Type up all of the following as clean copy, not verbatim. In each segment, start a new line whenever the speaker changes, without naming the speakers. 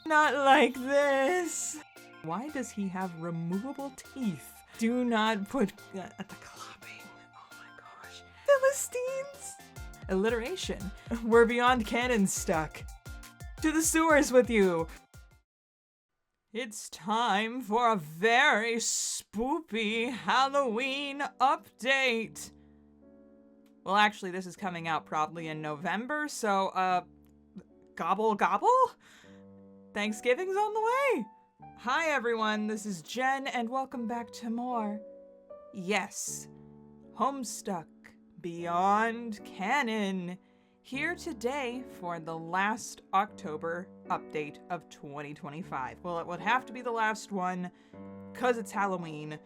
Not like this. Why does he have removable teeth? Do not put at the clapping. Oh my gosh. Philistines. Alliteration. We're beyond Canon stuck. To the sewers with you. It's time for a very spoopy Halloween update. Well, actually, this is coming out probably in November, so, gobble gobble? Thanksgiving's on the way. Hi, everyone. This is Jen, and welcome back to more. Yes, Homestuck Beyond Canon. Here today for the last October update of 2025. Well, it would have to be the last one, because it's Halloween.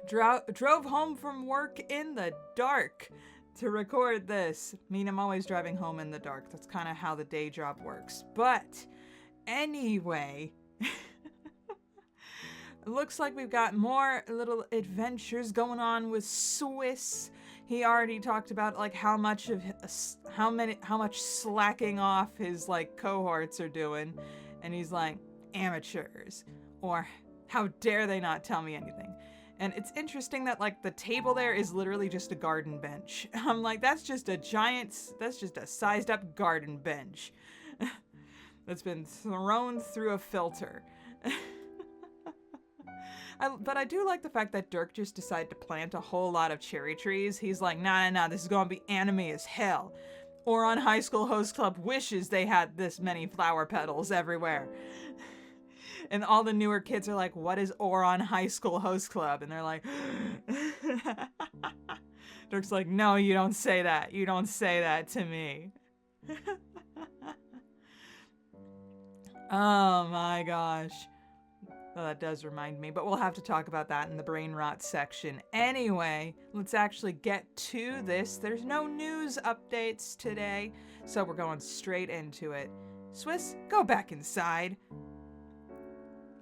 Drove home from work in the dark to record this. I mean, I'm always driving home in the dark. That's kind of how the day job works. But anyway, it looks like we've got more little adventures going on with Swiss. He already talked about like how much slacking off his like cohorts are doing, and he's like, amateurs, or how dare they not tell me anything. And it's interesting that like the table there is literally just a garden bench. I'm like, that's just a sized up garden bench that's been thrown through a filter. But I do like the fact that Dirk just decided to plant a whole lot of cherry trees. He's like, nah, this is gonna be anime as hell. Ouran High School Host Club wishes they had this many flower petals everywhere. And all the newer kids are like, what is Ouran High School Host Club? And they're like, Dirk's like, no, you don't say that. You don't say that to me. Oh my gosh. Well, that does remind me, but we'll have to talk about that in the Brainrot section. Anyway, let's actually get to this. There's no news updates today, so we're going straight into it. Swiss, go back inside.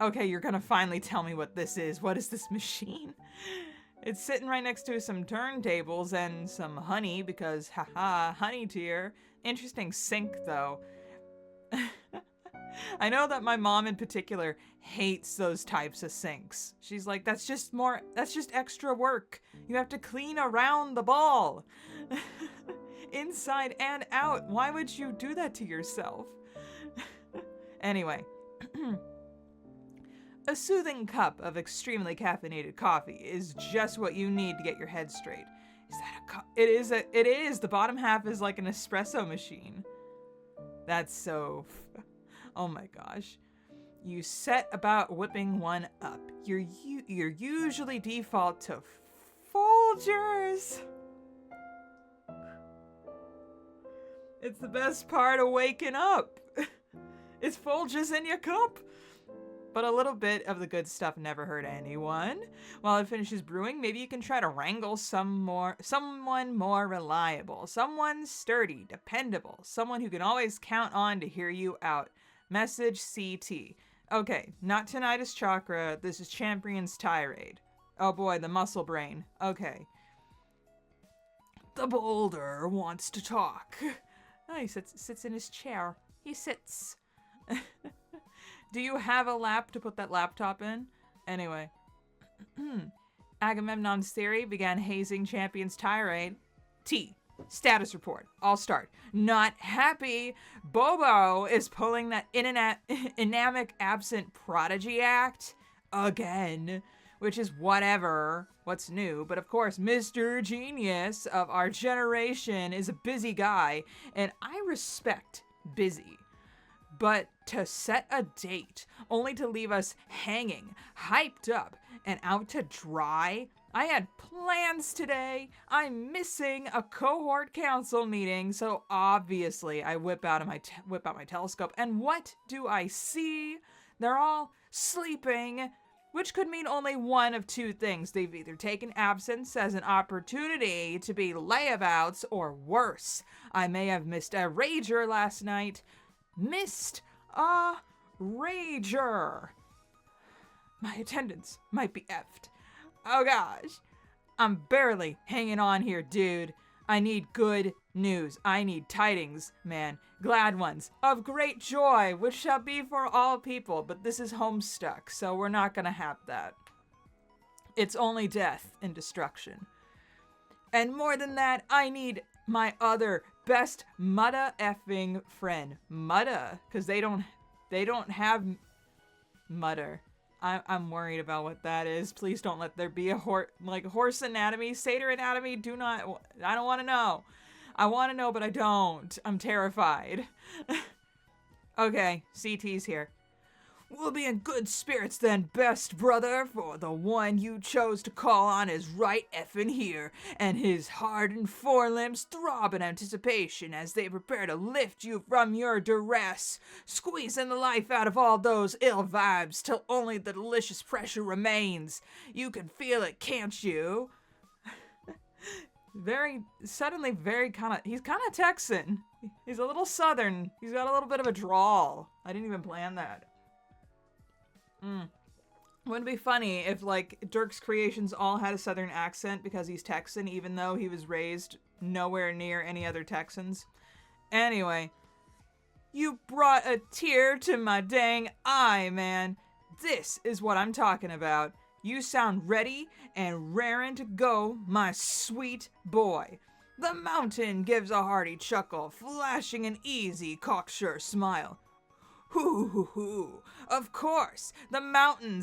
Okay, you're gonna finally tell me what this is. What is this machine? It's sitting right next to some turntables and some honey because, haha, honey tier. Interesting sink, though. I know that my mom in particular hates those types of sinks. She's like, that's just extra work. You have to clean around the ball. Inside and out. Why would you do that to yourself? Anyway. A soothing cup of extremely caffeinated coffee is just what you need to get your head straight. Is that a cup? It is. The bottom half is like an espresso machine. That's so... Oh my gosh. You set about whipping one up. You're usually default to Folgers. It's the best part of waking up. It's Folgers in your cup. But a little bit of the good stuff never hurt anyone. While it finishes brewing, maybe you can try to wrangle someone more reliable, someone sturdy, dependable, someone who can always count on to hear you out. Message CT. Okay, not tinnitus chakra. This is Champion's tirade. Oh boy, the muscle brain. Okay. The boulder wants to talk. Oh, he sits in his chair. He sits. Do you have a lap to put that laptop in? Anyway. Agamemnon's theory began hazing Champion's tirade. T. Status report. I'll start. Not happy. Bobo is pulling that inamic absent prodigy act again, which is what's new. But of course, Mr. Genius of our generation is a busy guy, and I respect busy. But to set a date, only to leave us hanging, hyped up, and out to dry? I had plans today. I'm missing a cohort council meeting, so obviously I whip out my telescope, and what do I see? They're all sleeping, which could mean only one of two things. They've either taken absence as an opportunity to be layabouts, or worse, I may have missed a rager last night. Missed a rager. My attendance might be effed. Oh gosh. I'm barely hanging on here, dude. I need good news. I need tidings, man. Glad ones. Of great joy, which shall be for all people. But this is Homestuck, so we're not gonna have that. It's only death and destruction. And more than that, I need my other best mutta effing friend. Mutta, because they don't have mutter. I'm worried about what that is. Please don't let there be a horse anatomy, satyr anatomy. I don't want to know. I want to know, but I don't. I'm terrified. Okay, CT's here. We'll be in good spirits then, best brother, for the one you chose to call on is right effing here, and his hardened forelimbs throb in anticipation as they prepare to lift you from your duress, squeezing the life out of all those ill vibes till only the delicious pressure remains. You can feel it, can't you? He's kind of Texan. He's a little Southern. He's got a little bit of a drawl. I didn't even plan that. Wouldn't it be funny if, like, Dirk's creations all had a Southern accent because he's Texan, even though he was raised nowhere near any other Texans? Anyway, you brought a tear to my dang eye, man. This is what I'm talking about. You sound ready and raring to go, my sweet boy. The mountain gives a hearty chuckle, flashing an easy, cocksure smile. Hoo hoo hoo. Of course, the mountain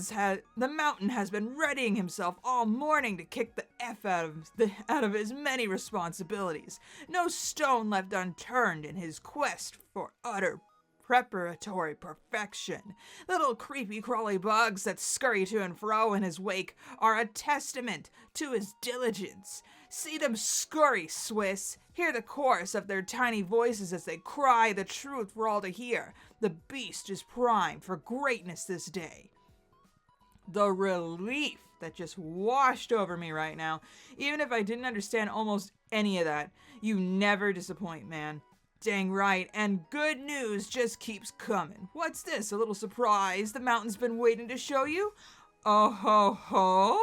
has been readying himself all morning to kick the F out of his many responsibilities. No stone left unturned in his quest for utter preparatory perfection. Little creepy crawly bugs that scurry to and fro in his wake are a testament to his diligence. See them scurry, Swiss. Hear the chorus of their tiny voices as they cry the truth for all to hear. The beast is primed for greatness this day. The relief that just washed over me right now. Even if I didn't understand almost any of that, you never disappoint, man. Dang right, and good news just keeps coming. What's this, a little surprise the mountain's been waiting to show you? Oh ho ho!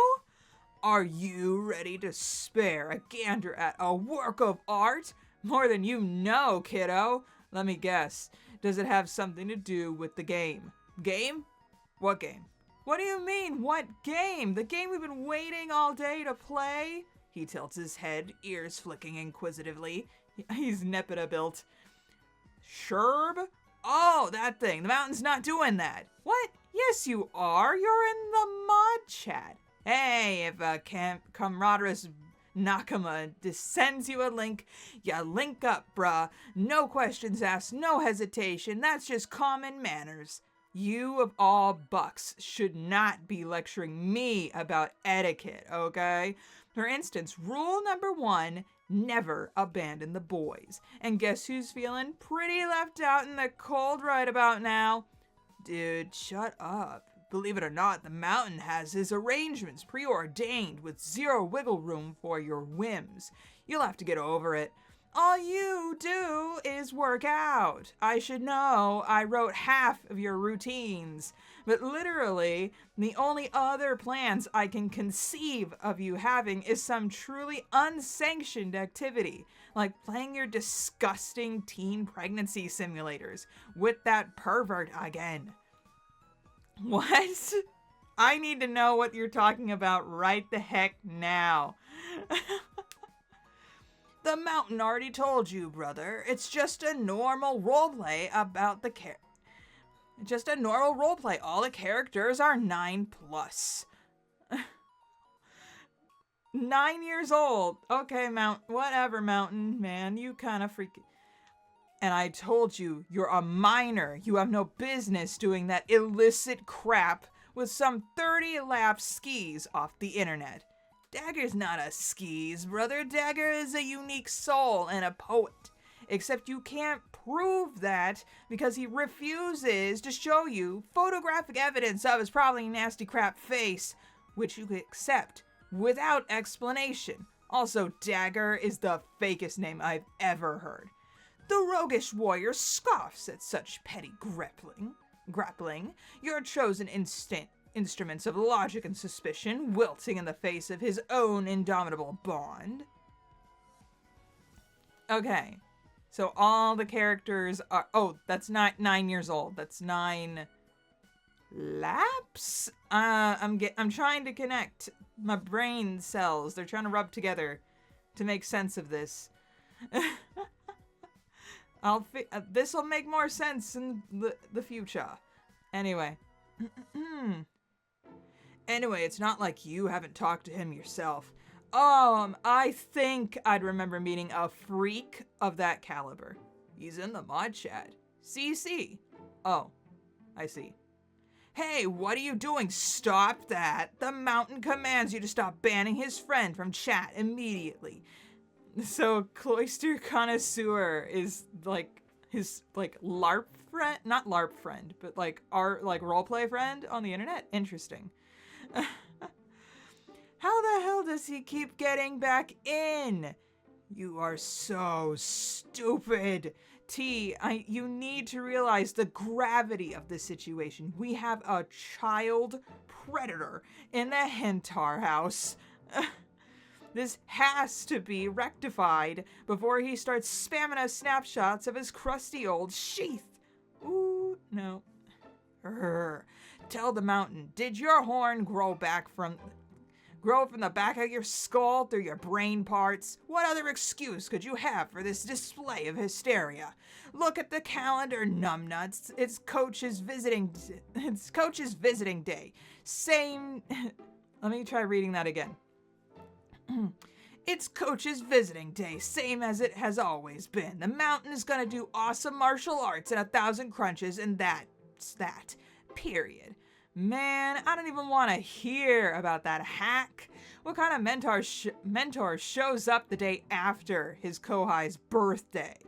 Are you ready to spare a gander at a work of art? More than you know, kiddo. Let me guess. Does it have something to do with the game? Game? What game? What do you mean, what game? The game we've been waiting all day to play? He tilts his head, ears flicking inquisitively. He's Nepeta built. Sherb? Oh, that thing. The mountain's not doing that. What? Yes, you are. You're in the mod chat. Hey, if a camaraderous Nakama sends you a link, you link up, bruh. No questions asked, no hesitation. That's just common manners. You, of all bucks, should not be lecturing me about etiquette, okay? For instance, rule number 1, never abandon the boys. And guess who's feeling pretty left out in the cold right about now? Dude, shut up. Believe it or not, the mountain has his arrangements preordained with zero wiggle room for your whims. You'll have to get over it. All you do is work out. I should know, I wrote half of your routines. But literally, the only other plans I can conceive of you having is some truly unsanctioned activity, like playing your disgusting teen pregnancy simulators with that pervert again. What? I need to know what you're talking about right the heck now. The mountain already told you, brother. It's just a normal roleplay about the Just a normal roleplay. All the characters are 9+. 9 years old. Okay, whatever, mountain, man. You kind of freaking... And I told you, you're a minor. You have no business doing that illicit crap with some 30-lap skis off the internet. Dagger's not a skis, brother. Dagger is a unique soul and a poet. Except you can't prove that because he refuses to show you photographic evidence of his probably nasty crap face, which you could accept without explanation. Also, Dagger is the fakest name I've ever heard. The roguish warrior scoffs at such petty grappling, your chosen instruments of logic and suspicion wilting in the face of his own indomitable bond. Okay. So all the characters are... Oh, that's not 9 years old. That's 9 laps? I'm trying to connect my brain cells. They're trying to rub together to make sense of this. This will make more sense in the future. Anyway. Anyway, it's not like you haven't talked to him yourself. I think I'd remember meeting a freak of that caliber. He's in the mod chat. CC. Oh, I see. Hey, what are you doing? Stop that. The mountain commands you to stop banning his friend from chat immediately. So, Cloister Connoisseur is like his LARP friend, not LARP friend, but our roleplay friend on the internet. Interesting. How the hell does he keep getting back in? You are so stupid. T, you need to realize the gravity of this situation. We have a child predator in the Hentar house. This has to be rectified before he starts spamming us snapshots of his crusty old sheath. Ooh, no. Tell the mountain, did your horn grow from the back of your skull through your brain parts? What other excuse could you have for this display of hysteria? Look at the calendar, numbnuts. It's Coach's visiting day. Same... Let me try reading that again. It's Coach's visiting day, same as it has always been. The mountain is gonna do awesome martial arts and 1,000 crunches, and that's that. Period. Man, I don't even want to hear about that hack. What kind of mentor shows up the day after his Kohai's birthday?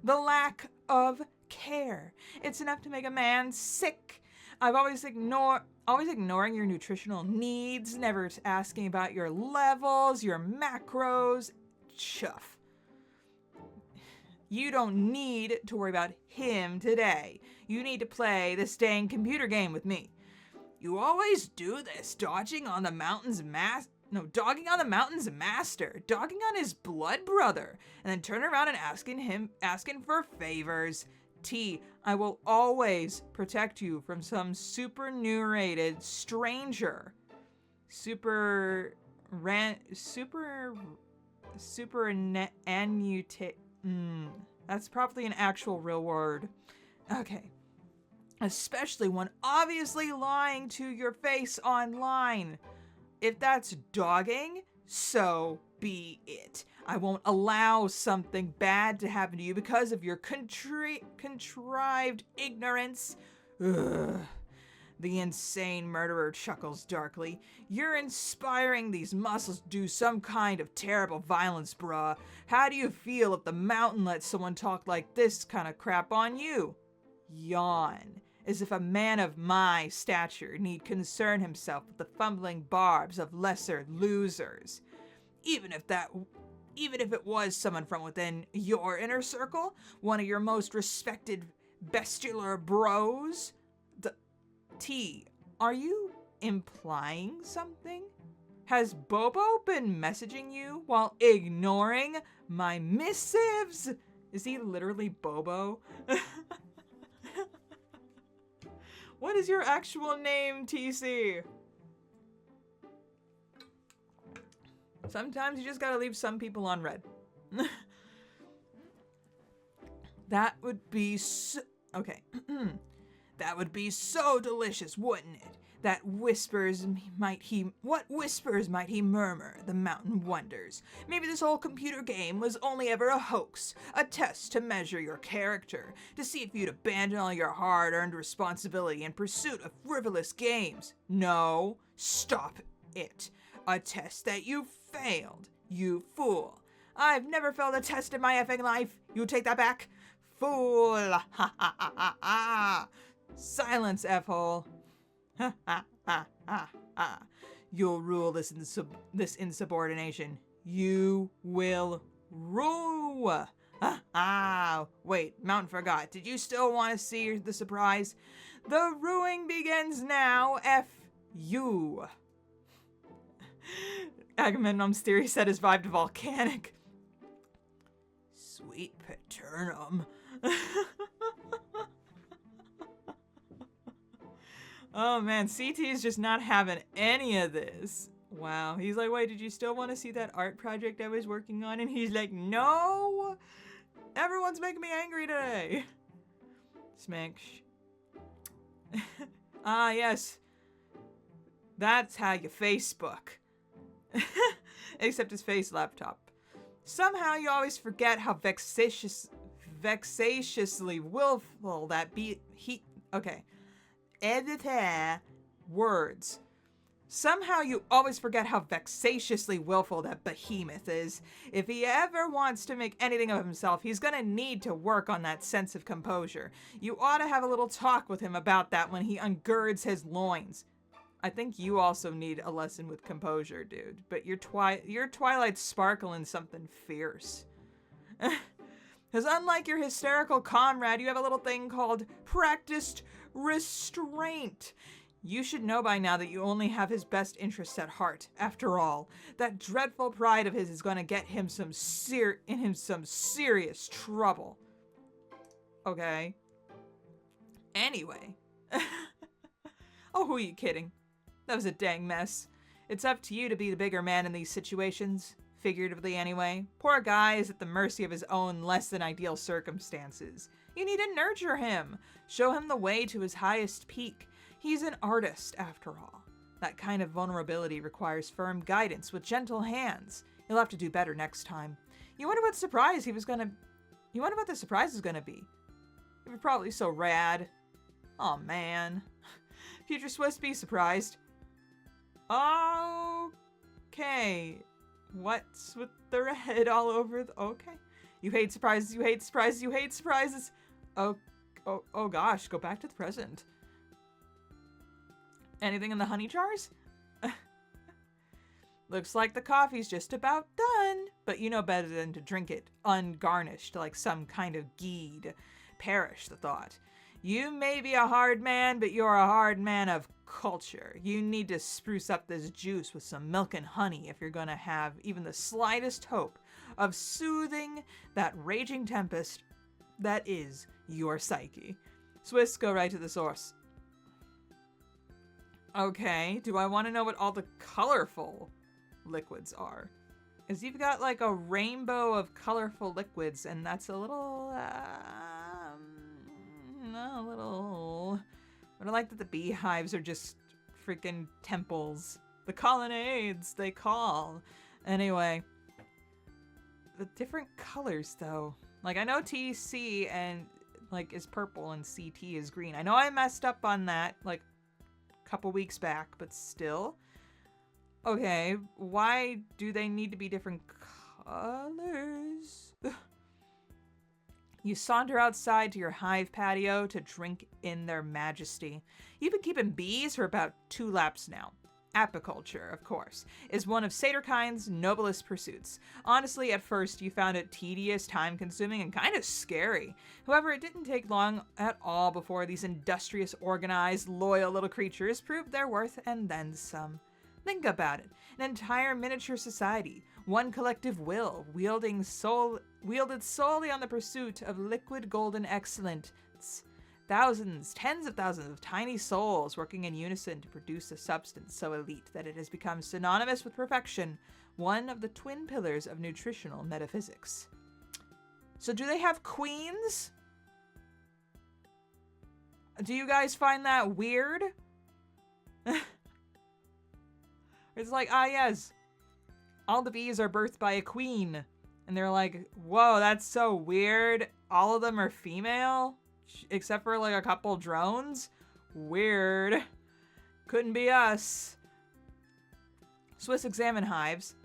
The lack of care. It's enough to make a man sick. I've always ignoring your nutritional needs, never asking about your levels, your macros. Chuff. You don't need to worry about him today. You need to play this dang computer game with me. You always do this, dogging on the mountain's master, dogging on his blood brother, and then turn around and asking for favors. T, I will always protect you from some superannuated stranger. That's probably an actual real word. Okay. Especially one obviously lying to your face online. If that's dogging, so be it. I won't allow something bad to happen to you because of your contrived ignorance. Ugh. The insane murderer chuckles darkly. You're inspiring these muscles to do some kind of terrible violence, bruh. How do you feel if the mountain lets someone talk like this kind of crap on you? Yawn. As if a man of my stature need concern himself with the fumbling barbs of lesser losers. Even if it was someone from within your inner circle, one of your most respected bestialer bros. T, are you implying something? Has Bobo been messaging you while ignoring my missives? Is he literally Bobo? What is your actual name, TC? Sometimes you just gotta leave some people on red. That would be so... Okay. That would be so delicious, wouldn't it? What whispers might he murmur, the mountain wonders. Maybe this whole computer game was only ever a hoax, a test to measure your character, to see if you'd abandon all your hard-earned responsibility in pursuit of frivolous games. No, stop it. A test that you failed, you fool. I've never failed a test in my effing life. You take that back? Fool. Ha ha ha ha ha. Silence, F-hole. Ha ha ha ha ha. You'll rule this insubordination. You will rule. Wait, Mountain forgot. Did you still want to see the surprise? The ruing begins now. F you. Agamemnon's theory set his vibe to volcanic. Sweet. sweet paternum. Oh man, CT is just not having any of this. Wow. He's like, wait, did you still want to see that art project I was working on? And he's like, no! Everyone's making me angry today. Smash. Ah, yes. That's how you Facebook. Except his face laptop. Somehow you always forget how vexatiously willful that okay. Editor words. Somehow you always forget how vexatiously willful that behemoth is. If he ever wants to make anything of himself, he's gonna need to work on that sense of composure. You ought to have a little talk with him about that when he ungirds his loins. I think you also need a lesson with composure, dude. But your Twilight's sparkling something fierce. Because unlike your hysterical comrade, you have a little thing called practiced restraint. You should know by now that you only have his best interests at heart. After all, that dreadful pride of his is going to get him some serious trouble. Okay. Anyway. Oh, who are you kidding? That was a dang mess. It's up to you to be the bigger man in these situations. Figuratively, anyway. Poor guy is at the mercy of his own less than ideal circumstances. You need to nurture him. Show him the way to his highest peak. He's an artist, after all. That kind of vulnerability requires firm guidance with gentle hands. You'll have to do better next time. You wonder what the surprise is gonna be. You're probably so rad. Oh man. Future Swiss, be surprised. Okay. What's with the red all over okay. You hate surprises, you hate surprises, you hate surprises. Oh gosh, go back to the present. Anything in the honey jars? Looks like the coffee's just about done, but you know better than to drink it ungarnished like some kind of geed. Perish the thought. You may be a hard man, but you're a hard man of culture. You need to spruce up this juice with some milk and honey if you're gonna have even the slightest hope of soothing that raging tempest that is your psyche. Swiss, go right to the source. Okay, do I want to know what all the colorful liquids are? Because you've got like a rainbow of colorful liquids, and that's a little, But I like that the beehives are just freaking temples. The colonnades, they call. Anyway, the different colors though. Like I know TC and like is purple and CT is green. I know I messed up on that like couple weeks back, but still. Okay, why do they need to be different colors? You saunter outside to your hive patio to drink in their majesty. You've been keeping bees for about 2 laps now. Apiculture, of course, is one of Satyrkine's noblest pursuits. Honestly, at first you found it tedious, time-consuming, and kind of scary. However, it didn't take long at all before these industrious, organized, loyal little creatures proved their worth and then some. Think about it. An entire miniature society, one collective will, wielded solely on the pursuit of liquid golden excellence. Thousands, tens of thousands of tiny souls working in unison to produce a substance so elite that it has become synonymous with perfection, one of the twin pillars of nutritional metaphysics. So do they have queens? Do you guys find that weird? It's like, yes, all the bees are birthed by a queen. And they're like, whoa, that's so weird. All of them are female? Except for like a couple drones? Weird. Couldn't be us. Swiss examine hives.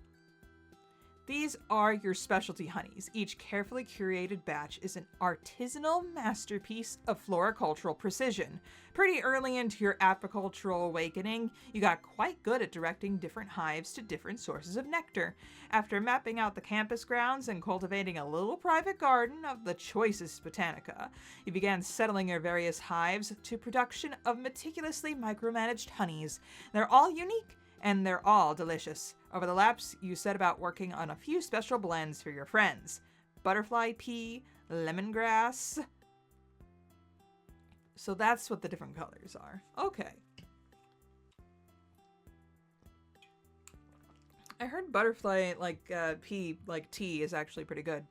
These are your specialty honeys. Each carefully curated batch is an artisanal masterpiece of floricultural precision. Pretty early into your apicultural awakening, you got quite good at directing different hives to different sources of nectar. After mapping out the campus grounds and cultivating a little private garden of the choicest botanica, you began settling your various hives to production of meticulously micromanaged honeys. They're all unique, and they're all delicious. Over the laps, you set about working on a few special blends for your friends. butterfly pea, lemongrass. So that's what the different colors are. Okay. I heard butterfly, like, pea, like tea, is actually pretty good.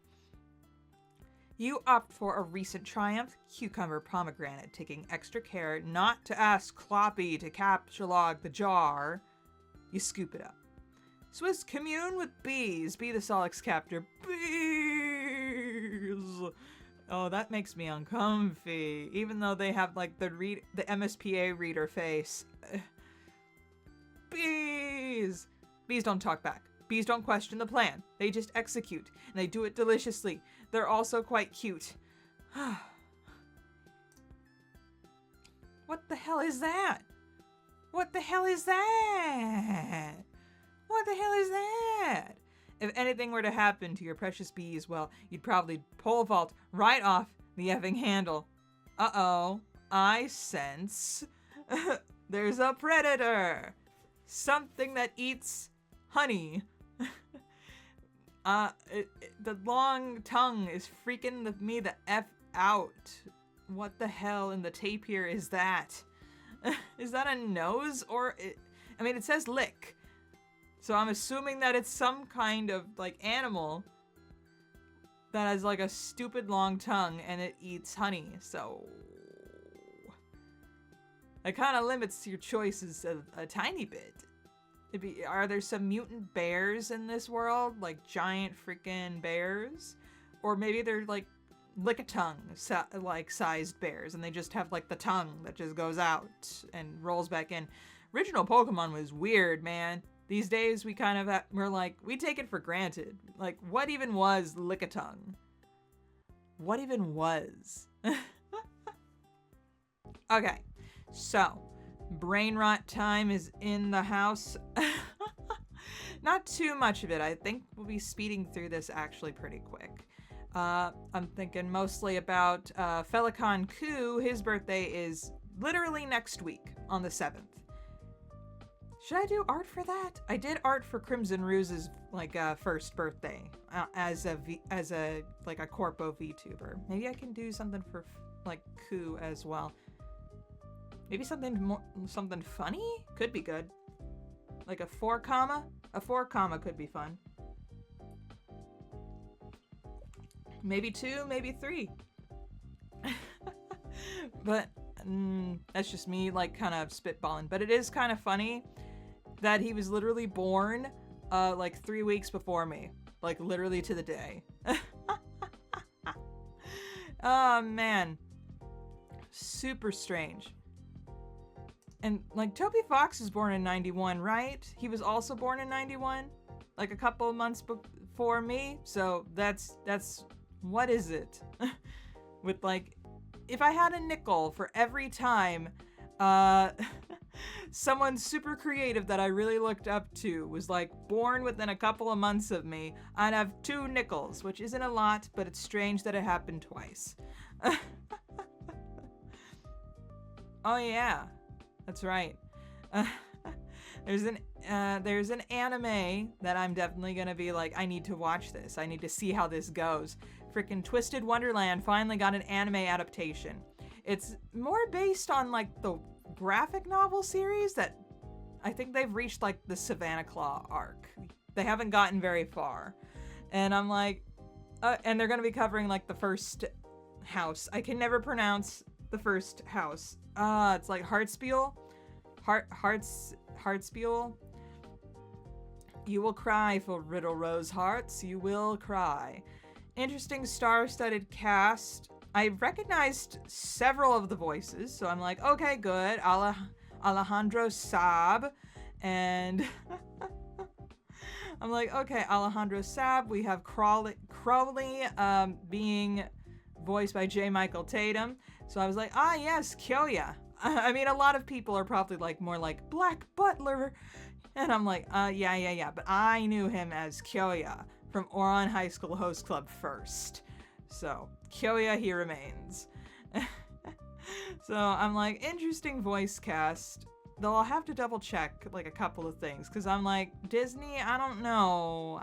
You opt for a recent triumph, cucumber pomegranate, taking extra care not to ask Cloppy to capsulog the jar. You scoop it up. Swiss commune with bees. Be the Solix captor. Bees! Oh, that makes me uncomfy. Even though they have, like, the MSPA reader face. Bees! Bees don't talk back. Bees don't question the plan. They just execute, and they do it deliciously. They're also quite cute. What the hell is that? What the hell is that? What the hell is that? If anything were to happen to your precious bees, well, you'd probably pole vault right off the effing handle. Uh-oh. I sense there's a predator. Something that eats honey. The long tongue is freaking me the F out. What the hell in the tape here is that? Is that a nose or... I mean, it says lick. So I'm assuming that it's some kind of, like, animal that has, like, a stupid long tongue and it eats honey. So... it kind of limits your choices a tiny bit. Are there some mutant bears in this world? Like giant freaking bears? Or maybe they're like lick-a-tongue like sized bears and they just have like the tongue that just goes out and rolls back in. Original Pokemon was weird, man. These days we kind of we're like, we take it for granted. Like, what even was lick-a-tongue? What even was? Okay, so Brainrot time is in the house. Not too much of it. I think we'll be speeding through this actually pretty quick. I'm thinking mostly about Felicon Ku. His birthday is literally next week on the 7th. Should I do art for that? I did art for Crimson Ruse's like first birthday as a like a corpo VTuber. Maybe I can do something for like Ku as well. Maybe something funny? Could be good. Like a 4 comma? A 4 comma could be fun. Maybe 2, maybe 3. But that's just me like kind of spitballing. But it is kind of funny that he was literally born like 3 weeks before me. Like literally to the day. Oh man. Super strange. And, like, Toby Fox was born in 91, right? He was also born in 91? Like, a couple of months before me? So, that's, what is it? With, like, if I had a nickel for every time, someone super creative that I really looked up to was, like, born within a couple of months of me, I'd have 2 nickels, which isn't a lot, but it's strange that it happened twice. Oh, yeah. That's right. There's an anime that I'm definitely gonna be like, I need to watch this. I need to see how this goes. Freaking Twisted Wonderland finally got an anime adaptation. It's more based on like the graphic novel series that I think they've reached like the Savannah Claw arc. They haven't gotten very far. And I'm like, and they're gonna be covering like the first house. I can never pronounce the first house. It's like Heartspiel. Heartspiel. You will cry for Riddle Rose Hearts. You will cry. Interesting star-studded cast. I recognized several of the voices, so I'm like, okay, good. Alejandro Saab. And I'm like, okay, Alejandro Saab. We have Crowley being voiced by J. Michael Tatum. So I was like, ah, yes, Kyoya. I mean, a lot of people are probably like more like Black Butler. And I'm like, yeah. But I knew him as Kyoya from Ouran High School Host Club first. So, Kyoya, he remains. So I'm like, interesting voice cast. Though I'll have to double check like a couple of things. Because I'm like, Disney, I don't know.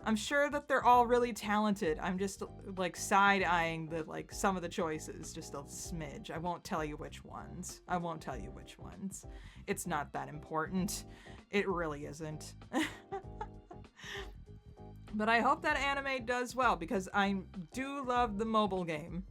I'm sure that they're all really talented. I'm just like side-eyeing the like some of the choices, just a smidge. I won't tell you which ones. I won't tell you which ones. It's not that important. It really isn't. But I hope that anime does well because I do love the mobile game.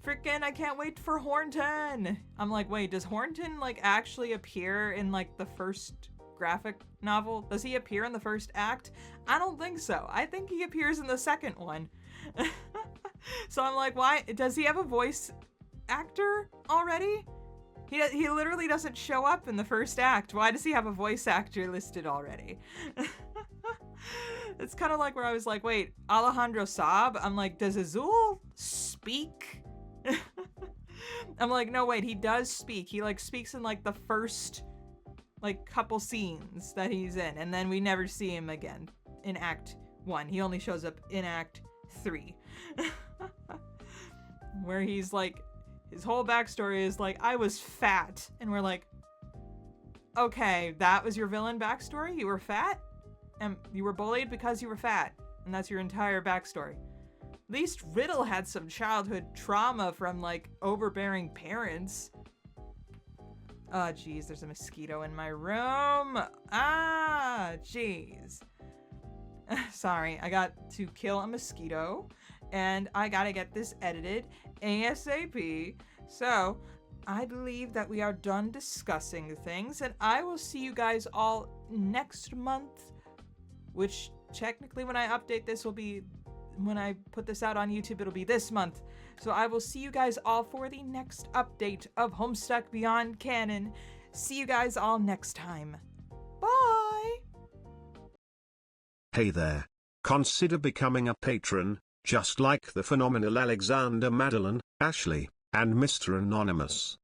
Frickin' I can't wait for Hornton. I'm like, wait, does Hornton like actually appear in like the first graphic novel? Does he appear in the first act? I don't think so. I think he appears in the second one. So I'm like, why? Does he have a voice actor already? He literally doesn't show up in the first act. Why does he have a voice actor listed already? It's kind of like where I was like, wait, Alejandro Saab? I'm like, does Azul speak? I'm like, no, wait, he does speak. He like speaks in like the first like couple scenes that he's in, and then we never see him again in Act 1. He only shows up in Act 3. Where he's like, his whole backstory is like, I was fat. And we're like, okay, that was your villain backstory? You were fat? And you were bullied because you were fat. And that's your entire backstory. At least Riddle had some childhood trauma from like overbearing parents. Oh, geez, there's a mosquito in my room. Ah, geez. Sorry, I got to kill a mosquito and I gotta get this edited ASAP. So I believe that we are done discussing things, and I will see you guys all next month, which technically when I update this will be, when I put this out on YouTube, it'll be this month. So I will see you guys all for the next update of Homestuck Beyond Canon. See you guys all next time. Bye!
Hey there. Consider becoming a patron, just like the phenomenal Alexander, Madeline, Ashley, and Mr. Anonymous.